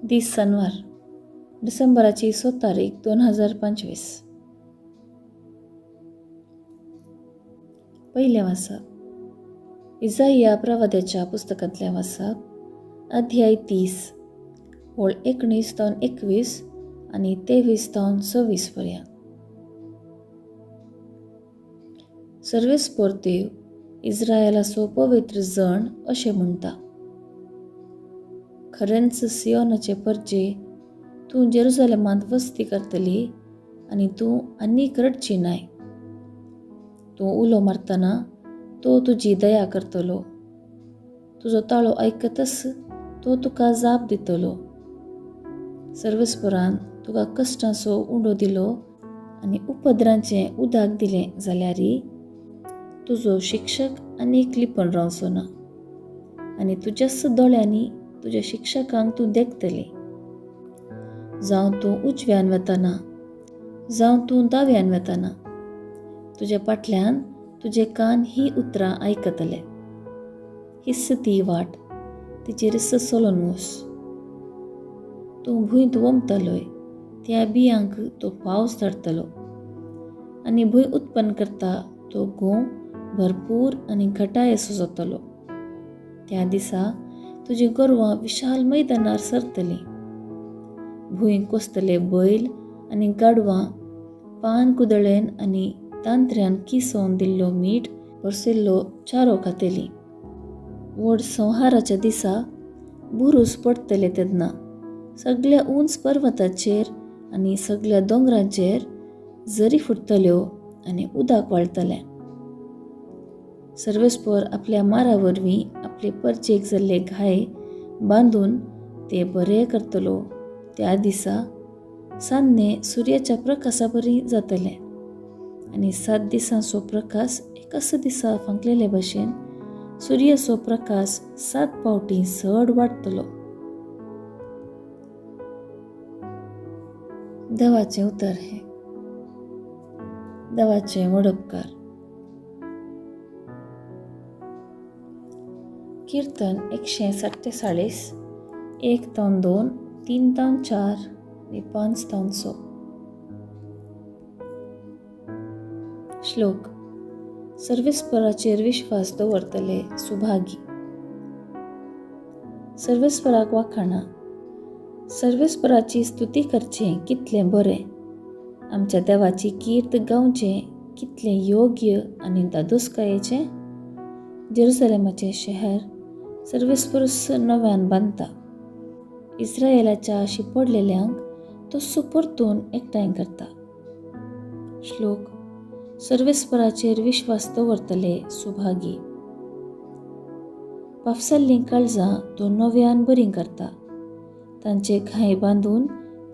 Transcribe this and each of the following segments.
दीस शनिवार डिसेंबराची 6 तारीख 2025. पहिले वाचप इसाइया प्रवाद्याच्या पुस्तकांतले वाचप अध्याय 30 ओळ 19 ते 21 आणि 23 ते 26 पर्यंत. सर्वेस्पर देव इस्रायेलाचो पवित्र जण अशें म्हणटा, खरेंच सियोनाचे परजे तूं जेरुसलेमांत वस्ती करतली आनी तूं आनीक रडची नाय. तूं उलो मारतना तो तुजी दया करतलो, तुजो ताळो आयकतस तो तुका जाप दितलो. सर्वेस्परान तुका कश्टांचो उंडो दिलो आनी उपद्रांचें उदक दिलें जाल्यारय तुजो शिक्षक आनीक लिपन रावचो ना, आनी तुज्याच दोळ्यांनी तुज्या शिक्षकांक तूं देखतली. जावं तूं उजव्यान वतना जावं तूं दाव्यान वतना, तुज्या फाटल्यान तुजे कान ही उतरां आयकतले. हिस्स ती वाट, तिचेर चलोन वच. तूं भुंयत वोमतलोय, त्या बियांक तो पावस धाडटलो आनी भुंय उत्पन्न करता तो गोव भरपूर आनी घटायेचो जातलो. त्या दिसा तुजी गोरवां विशाल मैदानार सरतलीं. भुंय कोसतले बैल आनी गाडवां पान कुदळेन आनी तांत्र्यान किसोवन दिल्लो मीठ भरसिल्लो चारो खातेलीं. व्हड संहाराच्या दिसा बुरूस पडटले तेन्ना सगळ्या उंच पर्वताचेर आनी सगळ्या दोंगरांचेर झरी फुटतल्यो आनी उदक वाळटलें. सर्वेस्पर आपल्या मारा वरवीं आपले परचेक जाल्ले घाय बांदून ते बरें करतलो. त्या दिसा सान्नें सुर्याच्या प्रकाशा परी जातलें आनी 7 दिसांचो प्रकाश एकाच दिसा फांकलेले भशेन सुर्याचो प्रकाश 7 पावटी चड वाडटलो. देवाचें उतर हें. देवाचे व्हड उपकार. कीर्तन 147 1 ते 2 3 ते 4 आणि 5 ते 6. श्लोक. सर्वेस्पराचेर विश्वास दवरतले सुभागी. सर्वेस्पराक वाखाणा. सर्वेस्पराची स्तुती करचें कितलें बरें. आमच्या देवाची कीर्त गावचें कितलें योग्य आनी दादोसकायेचें. जेरुसलेमाचें शहर सर्वेस्परूस नव्यान बांदता. इस्रायेलाच्या शिपडलेल्यांक तो सुपरतून एकठांय करता. श्लोक. सर्वेस्पराचेर विश्वास दवरतले सुभागी. पावसाल्लीं काळजां तो नव्यान बरीं करता. तांचे घाय बांदून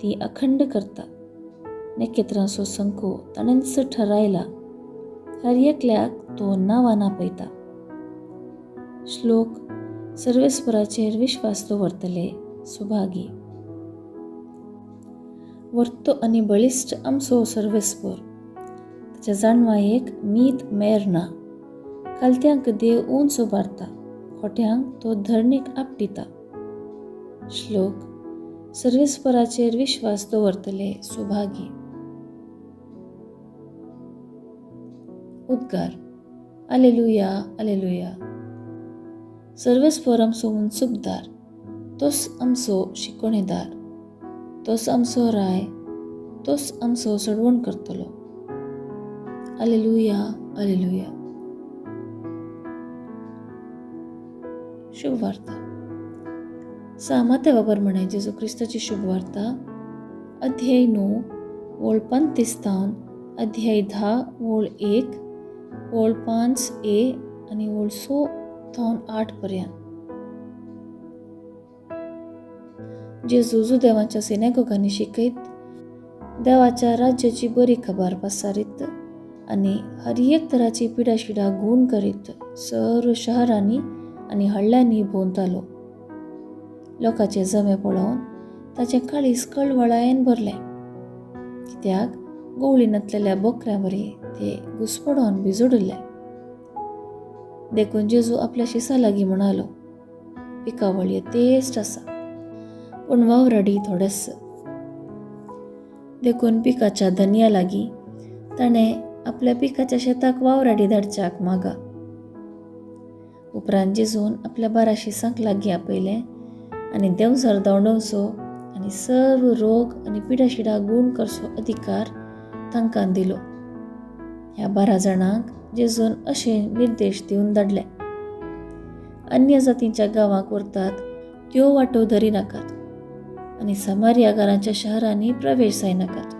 ती अखंड करता. नखेत्रांचो संको ताणेंच ठरायला. हर एकल्याक तो नांवान आपयता. श्लोक. सर्वेस्पराचेर विश्वास दवरतले सुभागी. वर्तो आनी बळिश्ट आमचो सर्वेस्पर. ताच्या जाणवायेक मीत मेर ना. कालत्यांक देव उंच उबारता, खोट्यांक तो धरणीक आपटिता. श्लोक. सर्वेस्पराचेर विश्वास दवरतले सुभागी. उद्गार. alleluia alleluia. सर्वेस्पर आमचो उंचुबदार, तोच आमचो शिकोणेदार, तोच आमचो राय, तोच आमचो सडवण करतलो. alleluia alleluia. शुभ वार्ता. सामात्या वापरमणे जेजू क्रिस्ताची शुभ वार्ता अध्याय 9 ओळ 35 तावन अध्याय 10 ओळ 1 ओळ 5a आनी ओळ 6 तावन 8 पर्यंत. जेजू जुदेवांच्या सिनेगोगांनी शिकयत, देवाच्या राज्याची बरी खबर पसारीत आनी हर एक तराची पिडाशिडा गूण करीत सर्व शहरांनी आनी हळ्ळ्यांनी भोंवतालो. लोकांचे जमे पळोवन ताचें काळीज कळवळायेन भरलें, कित्याक गोवळी नतलेल्या बोकऱ्यां वरी ते घुसपडोन भिजोडिल्ले. देखून जेजू आपल्या शिसा लागीं म्हणालो, पिकावळ येतेश्ट आसा, पूण वावराडी थोडेच. देखून पिकाच्या धन्या लागीं ताणें आपल्या पिकाच्या शेताक वावराडी धाडच्याक मागा. उपरांत जेजून आपल्या 1200 लागीं आपयलें आनी देंवचार धांवडोवचो आनी सर्व रोग आनी पिडाशिडा गूण करचो अधिकार तांकां दिलो. ह्या 12 जाणांक जेजून अशे निर्देश दिवन धाडले: अन्य जातींच्या गांवांक व्हरतात त्यो वाटो धरिनाकात आनी समारियाकारांच्या शारांनी प्रवेश जायनाकात.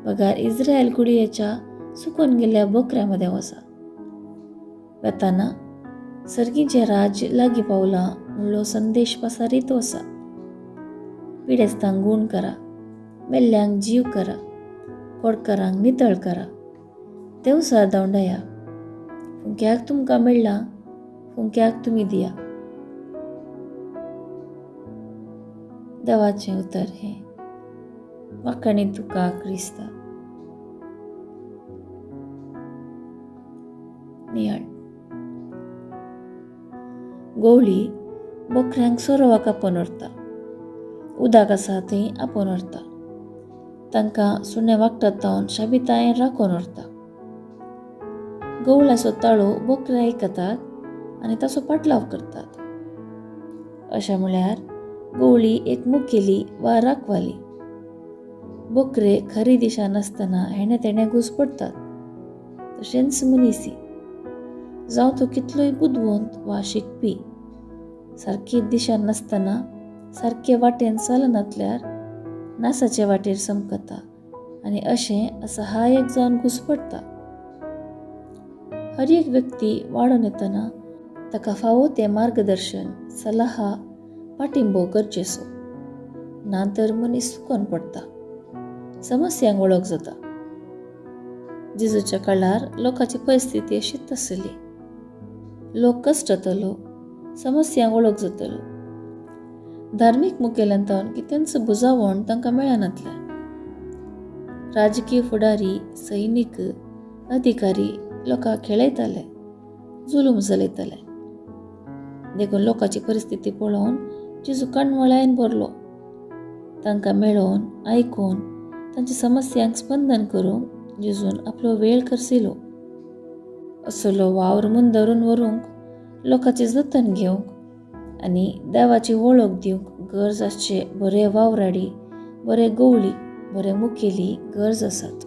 बगार इस्रायल कुडयेच्या सुकोन गेल्ल्या बोकऱ्यामध्ये वचा. वेताना सर्गीचें राज्य लागीं पावलां म्हणलो संदेश पसारीत वचा. पिडेस्तांक गूण करा, मेल्ल्यांक जीव करा, कोडकारांक नितळ करा, देंवचार धांवडाया, फुंक्याक तुमकां मेळ्ळां फुंक्याक तुमी दिया. देवाचें उतर हें. वाखाणी तुका क्रिस्ता. नियाळ. गवळी बोकऱ्यांक सोरोवाक आपोवन व्हरता. उदक आसा थंय आपोवन व्हरता. तांकां सुणे वागटात तावन शाबितायेन राखोवन व्हरता. गवळ्याचो ताळो बोकरे आयकतात आनी ताचो पाटलाव करतात. अशें म्हळ्यार गवळी एक मुखेली वा राखवाली. बोकरे खरी दिशा नासतना हेणे तेणे घुसपडटात. तशेंच मनीसय, जावं तो कितलोय बुदवंत वा शिकपी, सारकी दिशा नासतना सारके वाटेन चलनातल्यार नासाचे वाटेर समकता आनी अशें असहाय्यक जावन घुसपडटा. हर एक व्यक्ती वाडून येतना ताका फावो तें मार्गदर्शन, सल्ला, पाठिंबो गरजेचो. ना तर मनीस चुकोन पडटा, समस्यांक वळख जाता. जेजूच्या काळार लोकांची परिस्थिती अशीच आसली. लोक कश्ट जातलो, समस्यांक वळख जातलो. धार्मीक मुखेल्यांतवन कित्यांच बुजावण तांकां मेळनातलें. राजकीय फुडारी, सैनीक, अधिकारी लोकांक खेळयताले, जुलूम चलयताले. देखून लोकांची परिस्थिती पळोवन जेजू कणवळायन भरलो. तांकां मेळोवन, आयकून, तांच्या समस्यांक स्पंदन करूंक जेजून आपलो वेळ खर्चिलो. असलो वावर मुंदरून व्हरूंक, लोकांची जतन घेवंक आनी देवाची वळख दिवंक गरज आसचे बरे वावराडी, बरे गवळी, बरे मुखेली गरज आसात.